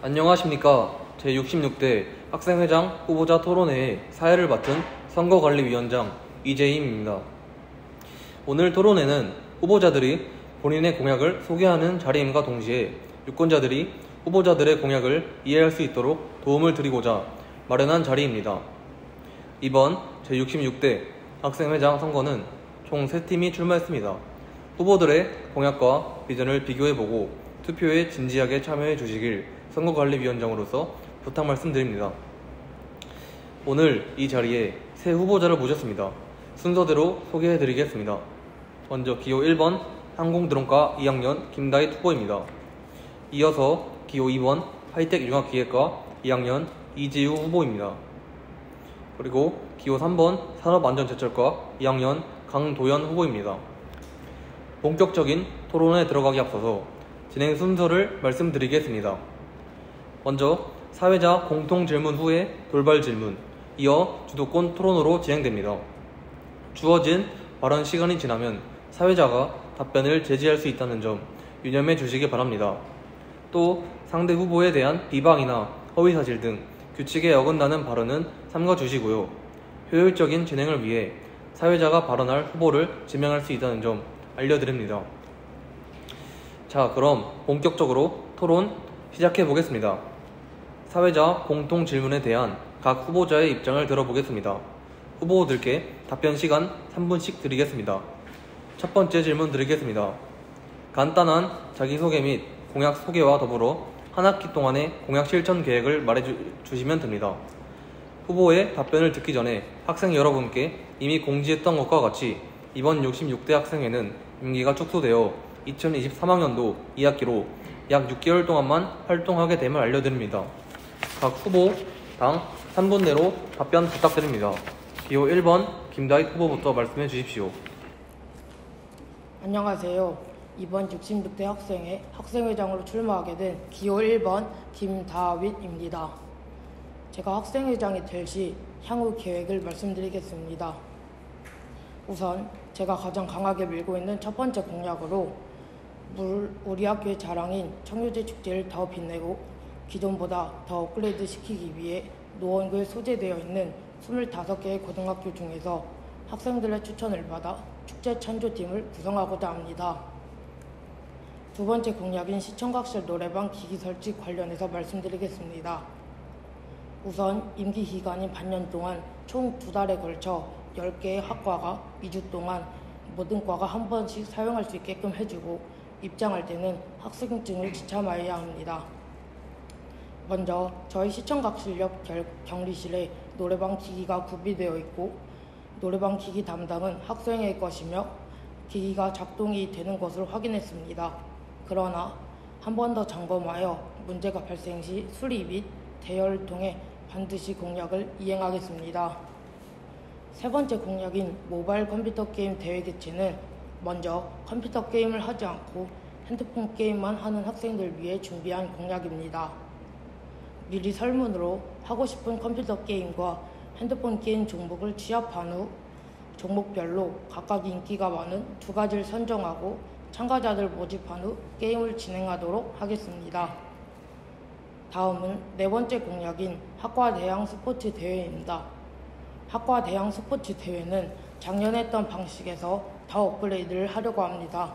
안녕하십니까. 제66대 학생회장 후보자 토론회의 사회를 맡은 선거관리위원장 이재임입니다. 오늘 토론회는 후보자들이 본인의 공약을 소개하는 자리임과 동시에 유권자들이 후보자들의 공약을 이해할 수 있도록 도움을 드리고자 마련한 자리입니다. 이번 제66대 학생회장 선거는 총 3팀이 출마했습니다. 후보들의 공약과 비전을 비교해보고 투표에 진지하게 참여해 주시길 선거관리위원장으로서 부탁 말씀드립니다. 오늘 이 자리에 새 후보자를 모셨습니다. 순서대로 소개해드리겠습니다. 먼저 기호 1번 항공드론과 2학년 김다희 후보입니다. 이어서 기호 2번 하이텍 융합기획과 2학년 이지우 후보입니다. 그리고 기호 3번 산업안전제철과 2학년 강도연 후보입니다. 본격적인 토론에 들어가기 앞서서 진행 순서를 말씀드리겠습니다. 먼저 사회자 공통질문 후에 돌발질문, 이어 주도권 토론으로 진행됩니다. 주어진 발언 시간이 지나면 사회자가 답변을 제지할 수 있다는 점 유념해 주시기 바랍니다. 또 상대 후보에 대한 비방이나 허위사실 등 규칙에 어긋나는 발언은 삼가 주시고요. 효율적인 진행을 위해 사회자가 발언할 후보를 지명할 수 있다는 점 알려드립니다. 자, 그럼 본격적으로 토론 시작해 보겠습니다. 사회자 공통 질문에 대한 각 후보자의 입장을 들어보겠습니다. 후보들께 답변 시간 3분씩 드리겠습니다. 첫 번째 질문 드리겠습니다. 간단한 자기소개 및 공약 소개와 더불어 한 학기 동안의 공약 실천 계획을 말해주시면 됩니다. 후보의 답변을 듣기 전에 학생 여러분께 이미 공지했던 것과 같이 이번 66대 학생회는 임기가 축소되어 2023학년도 2학기로 약 6개월 동안만 활동하게 됨을 알려드립니다. 각 후보당 3분 내로 답변 부탁드립니다. 기호 1번 김다희 후보부터 말씀해 주십시오. 안녕하세요. 이번 66대 학생회 학생회장으로 출마하게 된 기호 1번 김다윗입니다. 제가 학생회장이 될 시 향후 계획을 말씀드리겠습니다. 우선 제가 가장 강하게 밀고 있는 첫 번째 공약으로 우리 학교의 자랑인 청교제 축제를 더 빛내고 기존보다 더 업그레이드 시키기 위해 노원구에 소재되어 있는 25개의 고등학교 중에서 학생들의 추천을 받아 축제 찬조팀을 구성하고자 합니다. 두 번째 공약인 시청각실 노래방 기기 설치 관련해서 말씀드리겠습니다. 우선 임기 기간인 반년 동안 총 2달에 걸쳐 10개의 학과가 2주 동안 모든 과가 한 번씩 사용할 수 있게끔 해주고 입장할 때는 학생증을 지참해야 합니다. 먼저 저희 시청각실 옆 격리실에 노래방 기기가 구비되어 있고 노래방 기기 담당은 학생의 것이며 기기가 작동이 되는 것으로 확인했습니다. 그러나 한 번 더 점검하여 문제가 발생 시 수리 및 대여를 통해 반드시 공약을 이행하겠습니다. 세 번째 공약인 모바일 컴퓨터 게임 대회 개최는 먼저 컴퓨터 게임을 하지 않고 핸드폰 게임만 하는 학생들 위해 준비한 공약입니다. 미리 설문으로 하고 싶은 컴퓨터 게임과 핸드폰 게임 종목을 취합한 후 종목별로 각각 인기가 많은 2가지를 선정하고 참가자들 모집한 후 게임을 진행하도록 하겠습니다. 다음은 네 번째 공약인 학과 대항 스포츠 대회입니다. 학과 대항 스포츠 대회는 작년에 했던 방식에서 더 업그레이드를 하려고 합니다.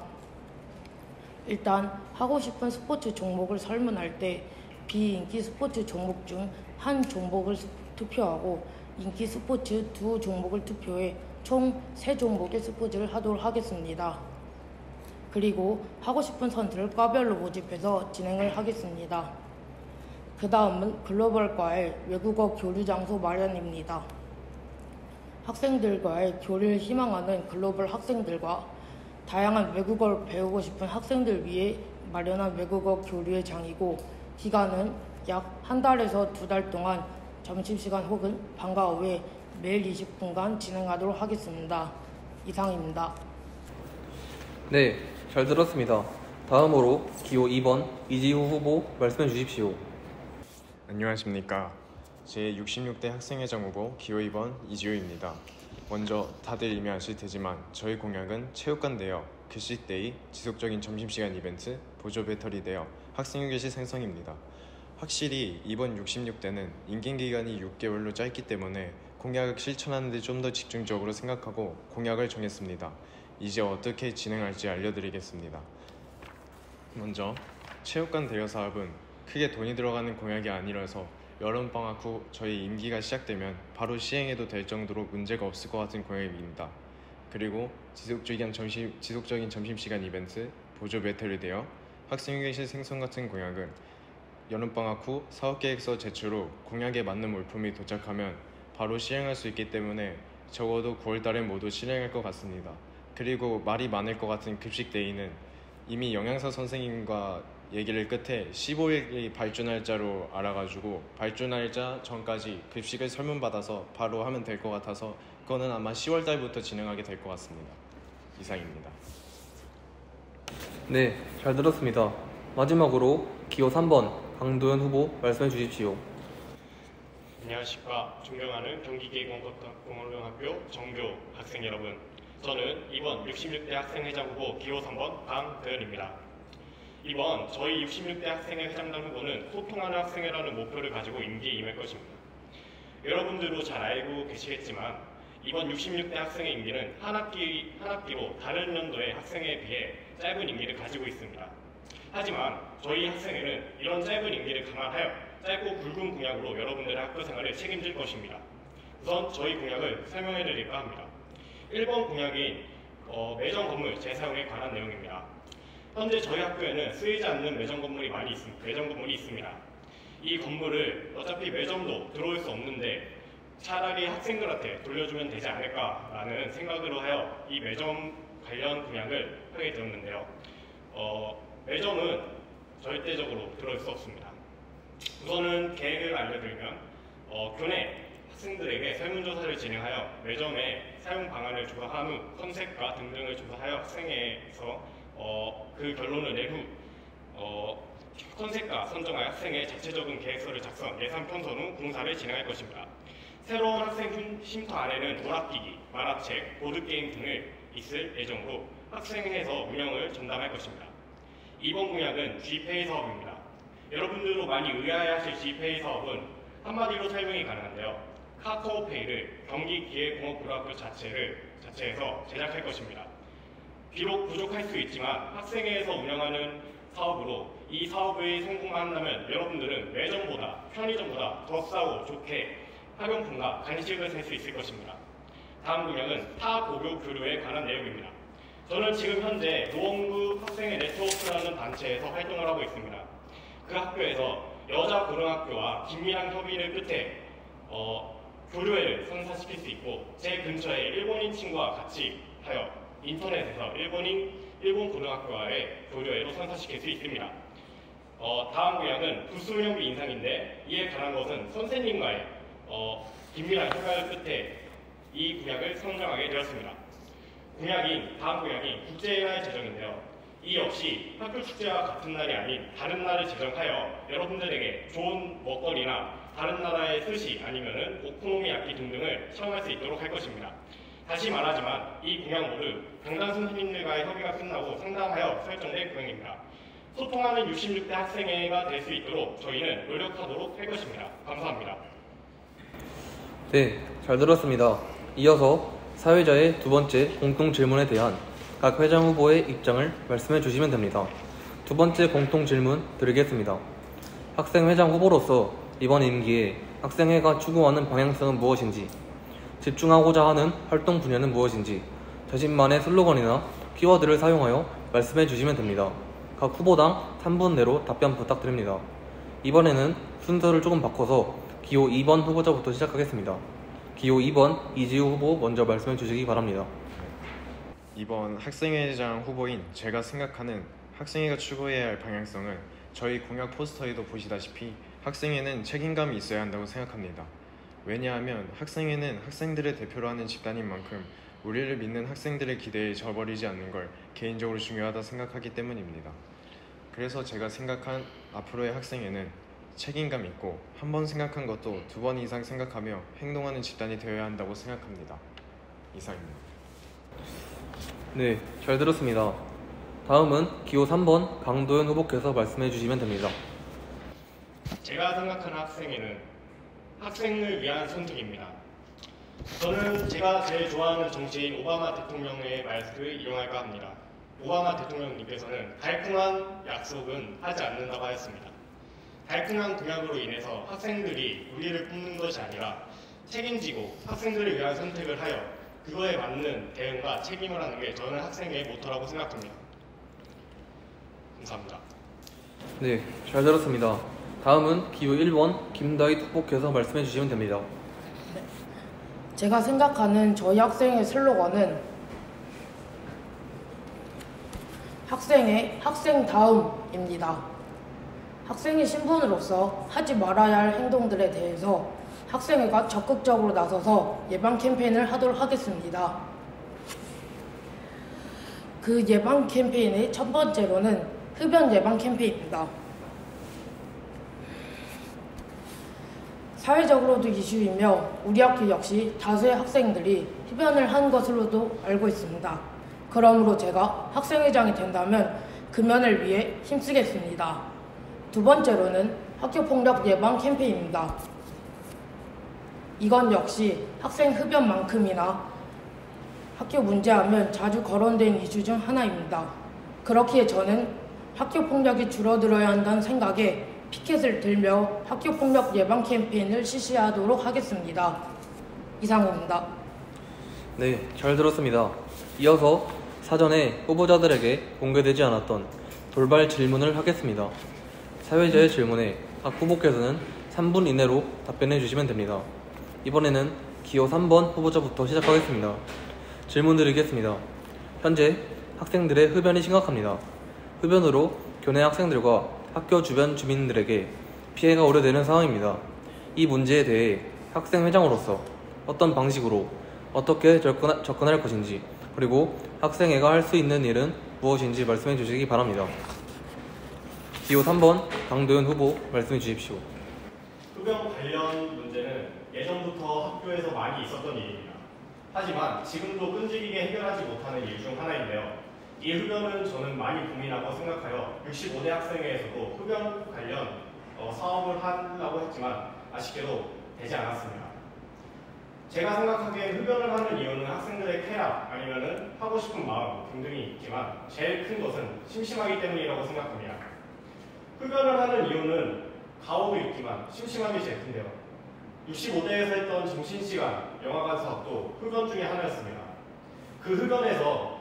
일단 하고 싶은 스포츠 종목을 설문할 때 비인기 스포츠 종목 중 한 종목을 투표하고 인기 스포츠 2 종목을 투표해 총 3종목의 스포츠를 하도록 하겠습니다. 그리고 하고 싶은 선수를 과별로 모집해서 진행을 하겠습니다. 그 다음은 글로벌과의 외국어 교류 장소 마련입니다. 학생들과의 교류를 희망하는 글로벌 학생들과 다양한 외국어를 배우고 싶은 학생들 위해 마련한 외국어 교류의 장이고 기간은 약 한 달에서 2달 동안 점심시간 혹은 방과 후에 매일 20분간 진행하도록 하겠습니다. 이상입니다. 네, 잘 들었습니다. 다음으로 기호 2번 이지우 후보 말씀해 주십시오. 안녕하십니까. 제66대 학생회장 후보 기호 2번 이지우입니다. 먼저 다들 이미 아실 테지만 저희 공약은 체육관 대여, 교식데이, 지속적인 점심시간 이벤트, 보조 배터리 대여, 학생휴게실 생성입니다. 확실히 이번 66대는 임기 기간이 6개월로 짧기 때문에 공약을 실천하는 데 좀 더 집중적으로 생각하고 공약을 정했습니다. 이제 어떻게 진행할지 알려드리겠습니다. 먼저 체육관 대여 사업은 크게 돈이 들어가는 공약이 아니라서 여름방학 후 저희 임기가 시작되면 바로 시행해도 될 정도로 문제가 없을 것 같은 공약입니다. 그리고 지속적인 점심시간 이벤트, 보조 배터리 대여, 학생휴게실 생성 같은 공약은 여름방학 후 사업계획서 제출 후 공약에 맞는 물품이 도착하면 바로 시행할 수 있기 때문에 적어도 9월달에 모두 실행할 것 같습니다. 그리고 말이 많을 것 같은 급식데이는 이미 영양사 선생님과 얘기를 끝에 15일이 발주 날짜로 알아가지고 발주 날짜 전까지 급식을 설문받아서 바로 하면 될 것 같아서 그거는 아마 10월달부터 진행하게 될 것 같습니다. 이상입니다. 네, 잘 들었습니다. 마지막으로 기호 3번 강도현 후보 말씀해 주십시오. 안녕하십니까. 존경하는 경기계공고등학교 정교 학생 여러분. 저는 이번 66대 학생회장 후보 기호 3번 강도현입니다. 이번 저희 66대 학생회 회장단 후보는 소통하는 학생회라는 목표를 가지고 임기에 임할 것입니다. 여러분들도 잘 알고 계시겠지만 이번 66대 학생의 임기는 한 학기로 다른 연도의 학생회에 비해 짧은 임기를 가지고 있습니다. 하지만 저희 학생회는 이런 짧은 임기를 감안하여 짧고 굵은 공약으로 여러분들의 학교 생활을 책임질 것입니다. 우선 저희 공약을 설명해 드릴까 합니다. 1번 공약인 매점 건물 재사용에 관한 내용입니다. 현재 저희 학교에는 쓰이지 않는 매점 건물이 있습니다. 이 건물을 어차피 매점도 들어올 수 없는데 차라리 학생들한테 돌려주면 되지 않을까라는 생각으로 하여 이 매점 관련 공약을 하게 되었는데요. 매점은 절대적으로 들어올 수 없습니다. 우선은 계획을 알려드리면 교내 학생들에게 설문조사를 진행하여 매점의 사용 방안을 조사한 후 컨셉과 등등을 조사하여 학생회에서 그 결론을 낸 후 컨셉과 선정하여 학생의 자체적인 계획서를 작성, 예산 편성 후 공사를 진행할 것입니다. 새로운 학생 쉼터 안에는 오락기기, 만화책, 보드게임 등을 있을 예정으로 학생회에서 운영을 전담할 것입니다. 2번 공약은 G페이 사업입니다. 여러분들도 많이 의아해하실 G페이 사업은 한마디로 설명이 가능한데요. 카카오페이를 경기기계공업고등학교 자체에서 제작할 것입니다. 비록 부족할 수 있지만 학생회에서 운영하는 사업으로 이 사업을 성공한다면 여러분들은 매점보다 편의점보다 더 싸고 좋게 학용품과 간식을 살 수 있을 것입니다. 다음 공약은 타고교 교류에 관한 내용입니다. 저는 지금 현재 노원구 학생회 네트워크라는 단체에서 활동을 하고 있습니다. 그 학교에서 여자 고등학교와 긴밀한 협의를 끝에 교류회를 선사시킬 수 있고 제 근처에 일본인 친구와 같이 하여 인터넷에서 일본 고등학교와의 교류회로 선사시킬 수 있습니다. 다음 공약은 부스 운영비 인상인데 이에 관한 것은 선생님과의 긴밀한 협의를 끝에 이 공약을 선정하게 되었습니다. 다음 공약이 국제날 제정인데요. 이 역시 학교 축제와 같은 날이 아닌 다른 날을 제정하여 여러분들에게 좋은 먹거리나 다른 나라의 스시 아니면은 오코노미야끼 등등을 체험할 수 있도록 할 것입니다. 다시 말하지만 이 공약 모두 강당 선생님들과의 협의가 끝나고 상담하여 설정될 공약입니다. 소통하는 66대 학생회가 될 수 있도록 저희는 노력하도록 할 것입니다. 감사합니다. 네, 잘 들었습니다. 이어서 사회자의 두 번째 공통 질문에 대한 각 회장 후보의 입장을 말씀해 주시면 됩니다. 두 번째 공통 질문 드리겠습니다. 학생회장 후보로서 이번 임기에 학생회가 추구하는 방향성은 무엇인지, 집중하고자 하는 활동 분야는 무엇인지 자신만의 슬로건이나 키워드를 사용하여 말씀해 주시면 됩니다. 각 후보당 3분 내로 답변 부탁드립니다. 이번에는 순서를 조금 바꿔서 기호 2번 후보자부터 시작하겠습니다. 기호 2번 이지우 후보 먼저 말씀해 주시기 바랍니다. 이번 학생회장 후보인 제가 생각하는 학생회가 추구해야 할 방향성은 저희 공약 포스터에도 보시다시피 학생회는 책임감이 있어야 한다고 생각합니다. 왜냐하면 학생회는 학생들을 대표로 하는 집단인 만큼 우리를 믿는 학생들의 기대에 저버리지 않는 걸 개인적으로 중요하다 생각하기 때문입니다. 그래서 제가 생각한 앞으로의 학생회는 책임감 있고 한 번 생각한 것도 2번 이상 생각하며 행동하는 집단이 되어야 한다고 생각합니다. 이상입니다. 네, 잘 들었습니다. 다음은 기호 3번 강도현 후보께서 말씀해 주시면 됩니다. 제가 생각하는 학생회는 학생을 위한 선택입니다. 저는 제가 제일 좋아하는 정치인 오바마 대통령의 말을 이용할까 합니다. 오바마 대통령님께서는 달콤한 약속은 하지 않는다고 하였습니다. 달콤한 공약으로 인해서 학생들이 우리를 뽑는 것이 아니라 책임지고 학생들을 위한 선택을 하여 그거에 맞는 대응과 책임을 하는 게 저는 학생의 모토라고 생각합니다. 감사합니다. 네, 잘 들었습니다. 다음은 기호 1번 김다희 후보께서 말씀해 주시면 됩니다. 제가 생각하는 저희 학생의 슬로건은 학생의 학생다움입니다. 학생의 신분으로서 하지 말아야 할 행동들에 대해서 학생회가 적극적으로 나서서 예방 캠페인을 하도록 하겠습니다. 그 예방 캠페인의 첫 번째로는 흡연 예방 캠페인입니다. 사회적으로도 이슈이며 우리 학교 역시 다수의 학생들이 흡연을 한 것으로도 알고 있습니다. 그러므로 제가 학생회장이 된다면 금연을 위해 힘쓰겠습니다. 두 번째로는 학교폭력 예방 캠페인입니다. 이건 역시 학생 흡연만큼이나 학교 문제하면 자주 거론된 이슈 중 하나입니다. 그렇기에 저는 학교폭력이 줄어들어야 한다는 생각에 피켓을 들며 학교폭력 예방 캠페인을 실시하도록 하겠습니다. 이상입니다. 네, 잘 들었습니다. 이어서 사전에 후보자들에게 공개되지 않았던 돌발 질문을 하겠습니다. 사회자의 질문에 각 후보께서는 3분 이내로 답변해 주시면 됩니다. 이번에는 기호 3번 후보자부터 시작하겠습니다. 질문 드리겠습니다. 현재 학생들의 흡연이 심각합니다. 흡연으로 교내 학생들과 학교 주변 주민들에게 피해가 우려되는 상황입니다. 이 문제에 대해 학생회장으로서 어떤 방식으로 어떻게 접근할 것인지, 그리고 학생회가 할 수 있는 일은 무엇인지 말씀해 주시기 바랍니다. 기호 3번 강도현 후보 말씀해 주십시오. 흡연 관련 문제는 예전부터 학교에서 많이 있었던 일입니다. 하지만 지금도 끈질기게 해결하지 못하는 일 중 하나인데요. 이 흡연은 저는 많이 고민하고 생각하여 65대 학생회에서도 흡연 관련 사업을 하려고 했지만 아쉽게도 되지 않았습니다. 제가 생각하기엔 흡연을 하는 이유는 학생들의 쾌락 아니면은 하고 싶은 마음 등등이 있지만 제일 큰 것은 심심하기 때문이라고 생각합니다. 흡연을 하는 이유는 가오도 있지만 심심함이 제일 큰데요. 65대에서 했던 점심시간 영화관 사업도 흡연 중에 하나였습니다. 그 흡연에서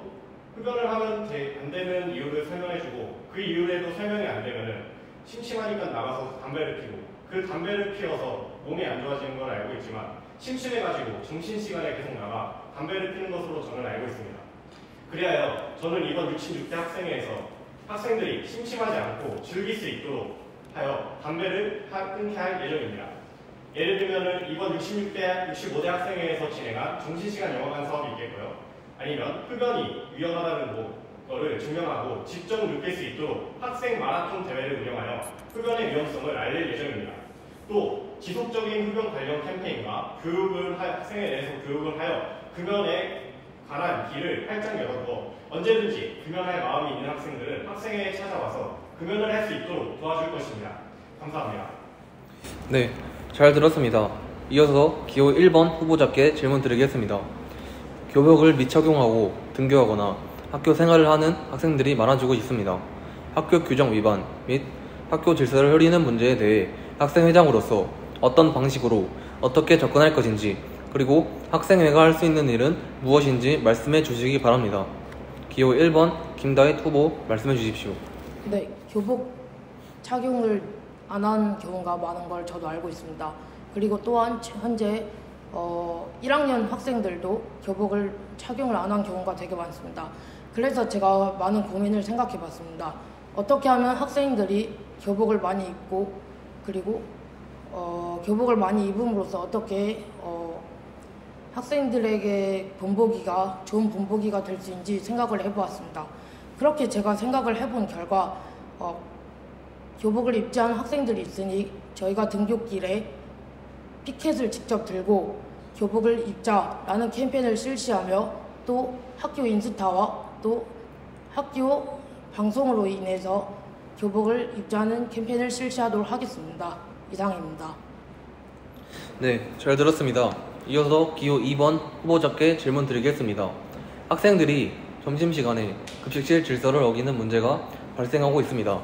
흡연을 하면 안 되는 이유를 설명해주고 그 이유에도 설명이 안 되면은 심심하니까 나가서 담배를 피고 그 담배를 피워서 몸이 안 좋아지는 걸 알고 있지만 심심해가지고 점심시간에 계속 나가 담배를 피는 것으로 저는 알고 있습니다. 그리하여 저는 이번 66대 학생회에서 학생들이 심심하지 않고 즐길 수 있도록 하여 담배를 끊게 할 예정입니다. 예를 들면 이번 65대 학생회에서 진행한 점심시간 영화관 사업이 있겠고요. 아니면 흡연이 위험하다는 거를 증명하고 직접 느낄 수 있도록 학생 마라톤 대회를 운영하여 흡연의 위험성을 알릴 예정입니다. 또 지속적인 흡연 관련 캠페인과 학생에 대해서 교육을 하여 금연에 관한 길을 활짝 열어두어 언제든지 금연할 마음이 있는 학생들은 학생회에 찾아와서 금연을 할 수 있도록 도와줄 것입니다. 감사합니다. 네, 잘 들었습니다. 이어서 기호 1번 후보자께 질문 드리겠습니다. 교복을 미착용하고 등교하거나 학교 생활을 하는 학생들이 많아지고 있습니다. 학교 규정 위반 및 학교 질서를 흐리는 문제에 대해 학생회장으로서 어떤 방식으로 어떻게 접근할 것인지, 그리고 학생회가 할 수 있는 일은 무엇인지 말씀해 주시기 바랍니다. 기호 1번 김다희 후보 말씀해 주십시오. 네, 교복 착용을 안 한 경우가 많은 걸 저도 알고 있습니다. 그리고 또한 현재 1학년 학생들도 교복을 착용을 안 한 경우가 되게 많습니다. 그래서 제가 많은 고민을 생각해 봤습니다. 어떻게 하면 학생들이 교복을 많이 입고, 그리고 교복을 많이 입음으로써 어떻게 학생들에게 좋은 본보기가 될 수 있는지 생각을 해보았습니다. 그렇게 제가 생각을 해본 결과 교복을 입지 않은 학생들이 있으니 저희가 등교길에 피켓을 직접 들고 교복을 입자라는 캠페인을 실시하며, 또 학교 인스타와 또 학교 방송으로 인해서 교복을 입자는 캠페인을 실시하도록 하겠습니다. 이상입니다. 네, 잘 들었습니다. 이어서 기호 2번 후보자께 질문 드리겠습니다. 학생들이 점심시간에 급식실 질서를 어기는 문제가 발생하고 있습니다.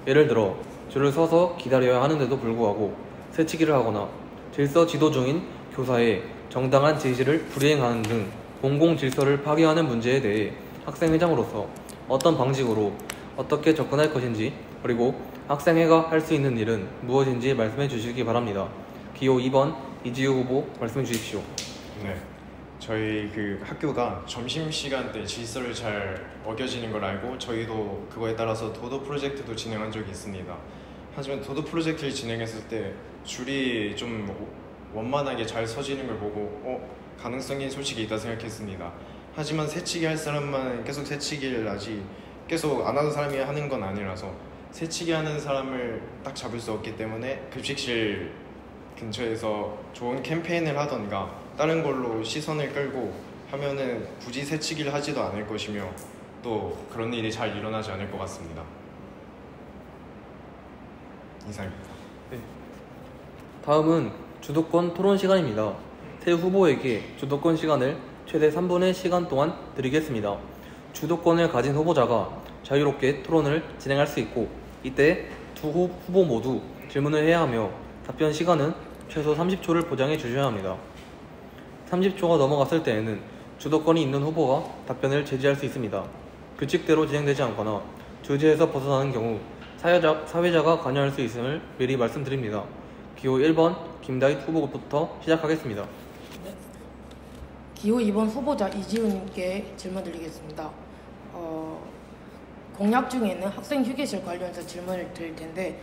예를 들어 줄을 서서 기다려야 하는데도 불구하고 새치기를 하거나 질서 지도 중인 교사의 정당한 지시를 불이행하는 등 공공 질서를 파괴하는 문제에 대해 학생회장으로서 어떤 방식으로 어떻게 접근할 것인지, 그리고 학생회가 할 수 있는 일은 무엇인지 말씀해 주시기 바랍니다. 기호 2번 이지우 후보 말씀해 주십시오. 네, 저희 그 학교가 점심시간 때 질서를 잘 어겨지는 걸 알고 저희도 그거에 따라서 도도 프로젝트도 진행한 적이 있습니다. 하지만 도도 프로젝트를 진행했을 때 줄이 좀 원만하게 잘 서지는 걸 보고 가능성이 솔직히 있다 생각했습니다. 하지만 새치기 할 사람만 계속 새치기를 하지 계속 안 하는 사람이 하는 건 아니라서 새치기 하는 사람을 딱 잡을 수 없기 때문에 급식실 근처에서 좋은 캠페인을 하던가 다른 걸로 시선을 끌고 하면은 굳이 새치기를 하지도 않을 것이며 또 그런 일이 잘 일어나지 않을 것 같습니다. 이상입니다. 네. 다음은 주도권 토론 시간입니다. 세 후보에게 주도권 시간을 최대 3분의 시간 동안 드리겠습니다. 주도권을 가진 후보자가 자유롭게 토론을 진행할 수 있고, 이때 두 후보 모두 질문을 해야 하며 답변 시간은 최소 30초를 보장해 주셔야 합니다. 30초가 넘어갔을 때에는 주도권이 있는 후보가 답변을 제지할 수 있습니다. 규칙대로 진행되지 않거나 주제에서 벗어나는 경우 사회자가 관여할 수 있음을 미리 말씀드립니다. 기호 1번 김다희 후보부터 시작하겠습니다. 기호 2번 후보자 이지우님께 질문 드리겠습니다. 공약 중에는 학생 휴게실 관련해서 질문을 드릴 텐데,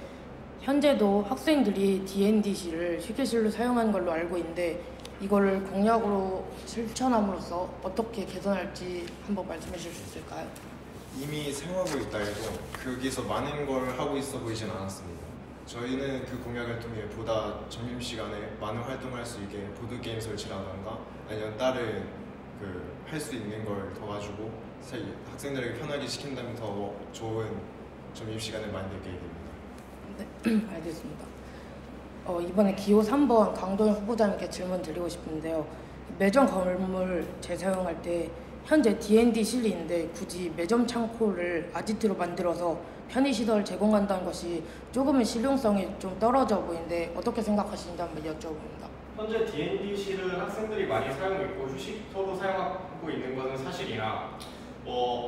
현재도 학생들이 D&D실을 휴게실로 사용하는 걸로 알고 있는데, 이걸 공약으로 실천함으로써 어떻게 개선할지 한번 말씀해 주실 수 있을까요? 이미 사용하고 있다 해도 거기서 많은 걸 하고 있어 보이진 않았습니다. 저희는 그 공약을 통해 보다 점심시간에 많은 활동할 수 있게 보드게임 설치라던가 아니면 다른 할 수 있는 걸 더 가지고 학생들에게 편하게 시킨다면 더 좋은 점심시간을 만들게 됩니다. 네, 알겠습니다. 이번에 기호 3번 강도현 후보자님께 질문 드리고 싶은데요. 매점 건물 재사용할 때 현재 D&D실이 있는데 굳이 매점 창고를 아지트로 만들어서 편의시설 제공한다는 것이 조금은 실용성이 좀 떨어져 보이는데 어떻게 생각하시는지 한번 여쭤봅니다. 현재 D&D실은 학생들이 많이 사용하고 있고 휴식터로 사용하고 있는 것은 사실이나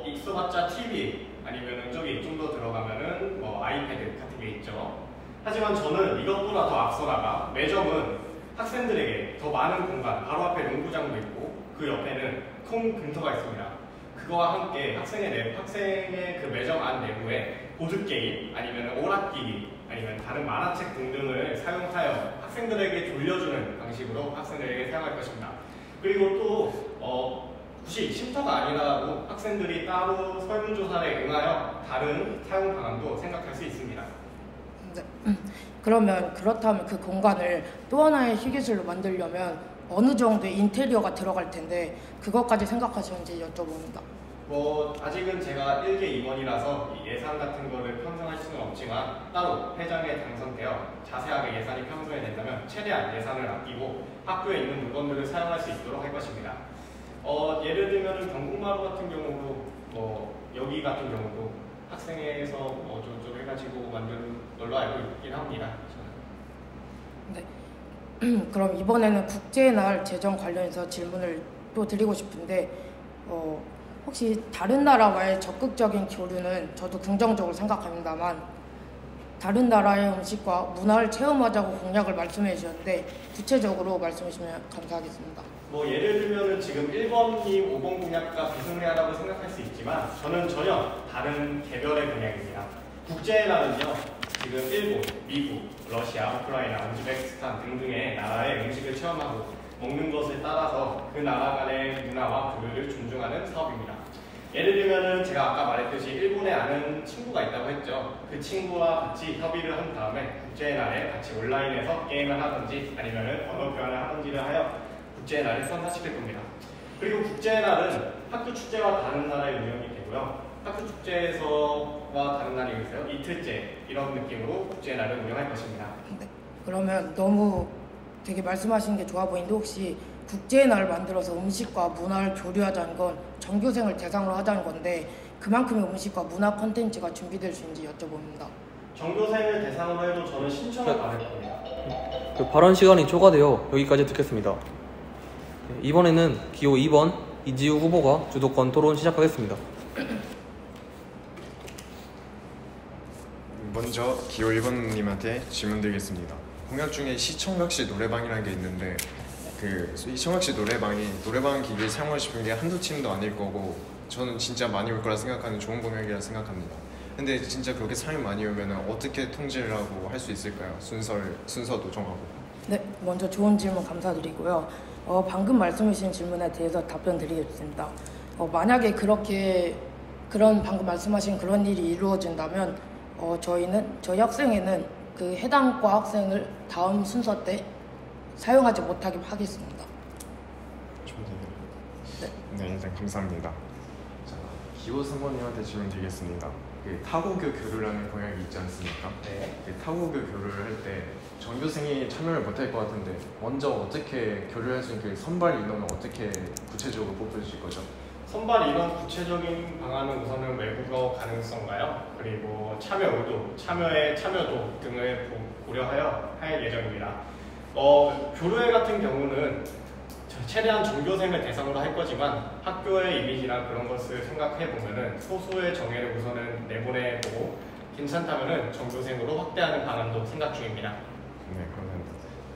있어봤자 TV 아니면은 저기 좀 더 들어가면은 아이패드 같은 게 있죠. 하지만 저는 이것보다 더 앞서다가 매점은 학생들에게 더 많은 공간, 바로 앞에 농구장도 있고 그 옆에는 큰 금터가 있습니다. 그거와 함께 학생의 그 매점 안 내부에 보드게임 아니면 오락기기 아니면 다른 만화책 등등을 사용하여 학생들에게 돌려주는 방식으로 학생들에게 사용할 것입니다. 그리고 또 굳이 쉼터가 아니라도 학생들이 따로 설문조사에 응하여 다른 사용 방안도 생각할 수 있습니다. 네. 그러면 그렇다면 그 공간을 또 하나의 휴게실로 만들려면 어느 정도의 인테리어가 들어갈 텐데 그것까지 생각하시는지 여쭤봅니다. 아직은 제가 1개 임원이라서 예산 같은 거를 편성할 수는 없지만 따로 회장에 당선되어 자세하게 예산이 편성이 된다면 최대한 예산을 아끼고 학교에 있는 물건들을 사용할 수 있도록 할 것입니다. 예를 들면 경복마루 같은 경우도 여기 같은 경우도 학생회에서 좀 해가지고 만든 걸로 알고 있긴 합니다. 네. 그럼 이번에는 국제날 재정 관련해서 질문을 또 드리고 싶은데 혹시 다른 나라와의 적극적인 교류는 저도 긍정적으로 생각합니다만 다른 나라의 음식과 문화를 체험하자고 공약을 말씀해 주셨는데 구체적으로 말씀해 주시면 감사하겠습니다. 예를 들면 지금 1번님 5번 공약과 비슷하다고 생각할 수 있지만 저는 전혀 다른 개별의 공약입니다. 국제날은요, 지금 일본, 미국, 러시아, 우크라이나, 우즈베키스탄 등등의 나라의 음식을 체험하고 먹는 것을 따라서 그 나라 간의 문화와 교류를 존중하는 사업입니다. 예를 들면은 제가 아까 말했듯이 일본에 아는 친구가 있다고 했죠. 그 친구와 같이 협의를 한 다음에 국제의 날에 같이 온라인에서 게임을 하든지 아니면은 언어 교환을 하든지를 하여 국제의 날을 선사시킬 겁니다. 그리고 국제의 날은 학교 축제와 다른 나라의 운영이 되고요. 학교 축제에서와 다른 날이 있어요. 이틀째 이런 느낌으로 국제의 날을 운영할 것입니다. 네. 그러면 너무 되게 말씀하시는 게 좋아 보이는데 혹시 국제의 날을 만들어서 음식과 문화를 교류하자는 건 전교생을 대상으로 하자는 건데 그만큼의 음식과 문화 콘텐츠가 준비될 수 있는지 여쭤봅니다. 전교생을 대상으로 해도 저는 신청을 받을 겁니다. 그 발언 시간이 초과되어 여기까지 듣겠습니다. 네, 이번에는 기호 2번 이지우 후보가 주도권 토론 시작하겠습니다. 먼저 기호 1번님한테 질문 드리겠습니다. 공약 중에 시청각시 노래방이라는 게 있는데 그 시청각시 노래방 기기를 사용하고 싶은 게 한두 팀도 아닐 거고 저는 진짜 많이 올 거라 생각하는 좋은 공약이라 생각합니다. 근데 진짜 그렇게 사람이 많이 오면 어떻게 통제를 하고 할 수 있을까요? 순서도 정하고. 네, 먼저 좋은 질문 감사드리고요. 방금 말씀해 주신 질문에 대해서 답변 드리겠습니다. 만약에 그런 방금 말씀하신 그런 일이 이루어진다면 저희 학생회는 그 해당 과 학생을 다음 순서 때 사용하지 못하게 하겠습니다. 네, 일단 감사합니다. 자, 기호 3번님한테 질문 드리겠습니다. 그 타고교 교류라는 공약이 있지 않습니까? 네. 그 타고교 교류를 할 때 전교생이 참여를 못할 것 같은데 먼저 어떻게 교류할 수 있는 그 선발 인원을 어떻게 구체적으로 뽑으실 거죠? 선발 인원 구체적인 방안은 우선은 외국어 가능성가요? 그리고 참여 의도, 참여의 참여도 등을 고려하여 할 예정입니다. 교류회 같은 경우는 최대한 전교생을 대상으로 할 거지만 학교의 이미지나 그런 것을 생각해 보면은 소수의 정예를 우선은 내보내보고 괜찮다면은 전교생으로 확대하는 방안도 생각 중입니다. 네, 감사합니다.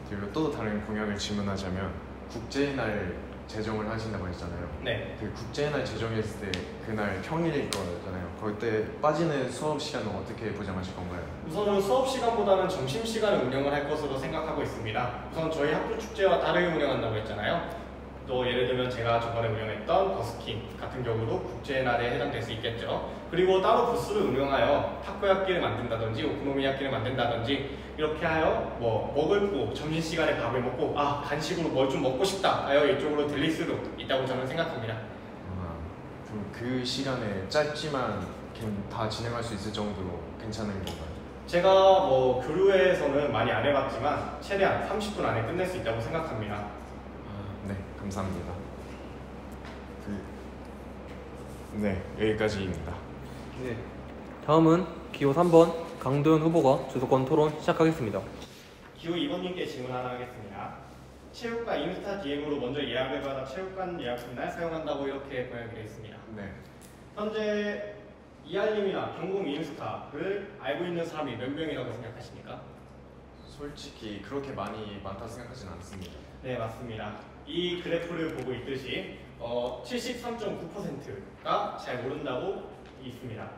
그리고 또 다른 공약을 질문하자면 국제의 날 제정을 하신다고 했잖아요. 네. 그 국제의 날 제정했을 때 그날 평일일 거잖아요. 그때 빠지는 수업 시간은 어떻게 보장하실 건가요? 우선은 수업 시간보다는 점심 시간을 운영을 할 것으로 생각하고 있습니다. 우선 저희 학교 축제와 다르게 운영한다고 했잖아요. 또 예를 들면 제가 저번에 운영했던 버스킹 같은 경우도 국제의 날에 해당될 수 있겠죠. 그리고 따로 부스를 운영하여 타코야끼를 만든다든지 오코노미야끼를 만든다든지 이렇게 하여 먹을 거 점심시간에 밥을 먹고 간식으로 뭘 좀 먹고 싶다 하여 이쪽으로 들릴 수도 있다고 저는 생각합니다. 그럼 그 시간에 짧지만 다 진행할 수 있을 정도로 괜찮은 건가요? 제가 교류회에서는 많이 안 해봤지만 최대한 30분 안에 끝낼 수 있다고 생각합니다. 네, 감사합니다. 네, 여기까지입니다. 네, 다음은 기호 3번 강도현 후보가 주도권 토론 시작하겠습니다. 기호 2번님께 질문 하나 하겠습니다. 체육관 인스타 DM으로 먼저 예약을 받아 체육관 예약한 날 사용한다고 이렇게 공약이 되어 있습니다. 네, 현재 이알림이나 경공 인스타를 알고 있는 사람이 몇 명이라고 생각하십니까? 솔직히 그렇게 많다 생각하진 않습니다. 네, 맞습니다. 이 그래프를 보고 있듯이 73.9%가 잘 모른다고 있습니다.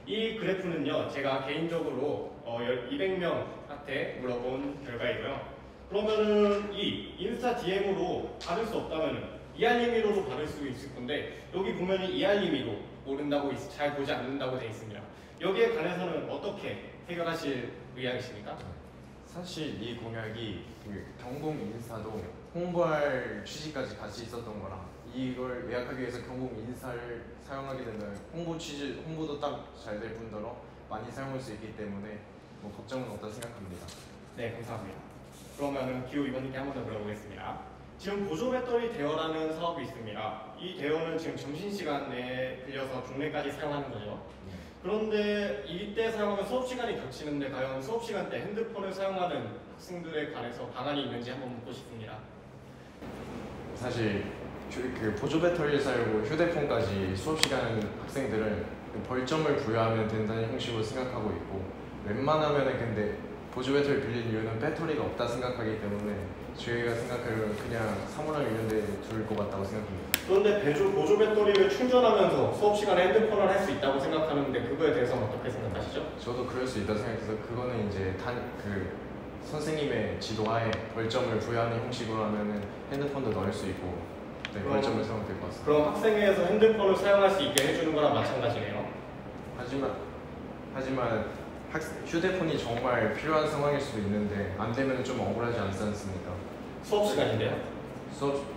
이 그래프는요, 제가 개인적으로 200명한테 물어본 결과이고요. 그러면은 이 인스타 DM으로 받을 수 없다면 이알림이로도 받을 수 있을 건데 여기 보면 이알림이로 모른다고 잘 보지 않는다고 되어 있습니다. 여기에 관해서는 어떻게 해결하실 의향이십니까? 사실 이 공약이 그 경공 인스타도 홍보할 취지까지 같이 있었던 거라 이걸 예약하기 위해서 경공 인스타를 사용하게 되면 홍보도 딱 잘 될 뿐더러 많이 사용할 수 있기 때문에 걱정은 없다 생각합니다. 네, 감사합니다. 그러면은 기호 2번님께 한 번 더 물어보겠습니다. 지금 보조 배터리 대여라는 사업이 있습니다. 이 대여는 지금 점심시간에 빌려서 종례까지 사용하는 거죠. 그런데 이때 사용하면 수업시간이 겹치는데 과연 수업시간 때 핸드폰을 사용하는 학생들에 관해서 방안이 있는지 한번 묻고 싶습니다. 사실 그 보조 배터리를 사용하고 휴대폰까지 수업시간 학생들은 벌점을 부여하면 된다는 형식으로 생각하고 있고 웬만하면은 근데 보조 배터리 빌릴 이유는 배터리가 없다 생각하기 때문에 저희가 생각하기로는 그냥 사물함 이런 데 둘 것 같다고 생각합니다. 그런데 보조 배터리를 충전하면서 수업 시간에 핸드폰을 할 수 있다고 생각하는데 그거에 대해서는 어떻게 생각하시죠? 저도 그럴 수 있다 생각해서 그거는 이제 선생님의 지도하에 벌점을 부여하는 형식으로 하면은 핸드폰도 넣을 수 있고 벌점을 사용하면 될 것 같습니다. 그럼 학생회에서 핸드폰을 사용할 수 있게 해주는 거랑 마찬가지네요. 하지만 휴대폰이 정말 필요한 상황일 수도 있는데 안 되면 좀 억울하지 않습니까? 수업 시간인데요?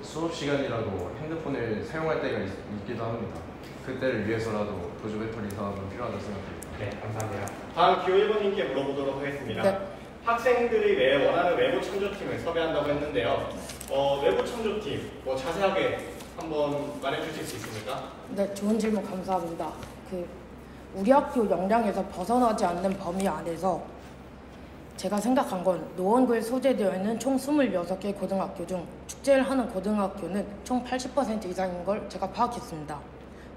수업 시간이라도 핸드폰을 사용할 때가 있기도 합니다. 그때를 위해서라도 보조 배터리 사업은 필요하다고 생각합니다. 네, 감사합니다. 다음 기호 1번님께 물어보도록 하겠습니다. 네. 학생들이 왜 원하는 외부 창조팀을 섭외한다고 했는데요. 외부 창조팀 자세하게 한번 말해주실 수 있습니까? 네, 좋은 질문 감사합니다. 우리 학교 역량에서 벗어나지 않는 범위 안에서 제가 생각한 건 노원구에 소재되어 있는 총 26개 고등학교 중 축제를 하는 고등학교는 총 80% 이상인 걸 제가 파악했습니다.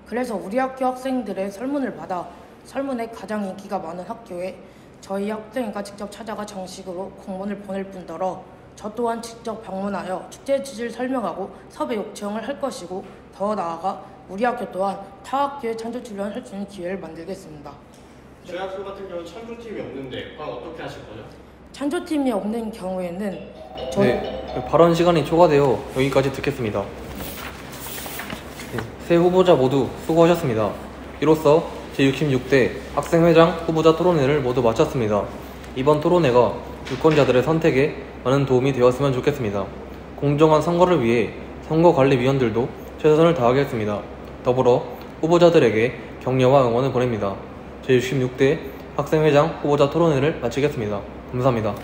그래서 우리 학교 학생들의 설문을 받아 설문에 가장 인기가 많은 학교에 저희 학생회가 직접 찾아가 정식으로 공문을 보낼 뿐더러 저 또한 직접 방문하여 축제 취지를 설명하고 섭외 요청을 할 것이고, 더 나아가 우리 학교 또한 타 학교에 창조 출연을 할 수 있는 기회를 만들겠습니다. 저희 학교 같은 경우는 창조팀이 없는데 그럼 어떻게 하실 거죠? 창조팀이 없는 경우에는 네, 발언 시간이 초과되어 여기까지 듣겠습니다. 네, 세 후보자 모두 수고하셨습니다. 이로써 제66대 학생회장 후보자 토론회를 모두 마쳤습니다. 이번 토론회가 유권자들의 선택에 많은 도움이 되었으면 좋겠습니다. 공정한 선거를 위해 선거관리위원들도 최선을 다하겠습니다. 더불어 후보자들에게 격려와 응원을 보냅니다. 제66대 학생회장 후보자 토론회를 마치겠습니다. 감사합니다.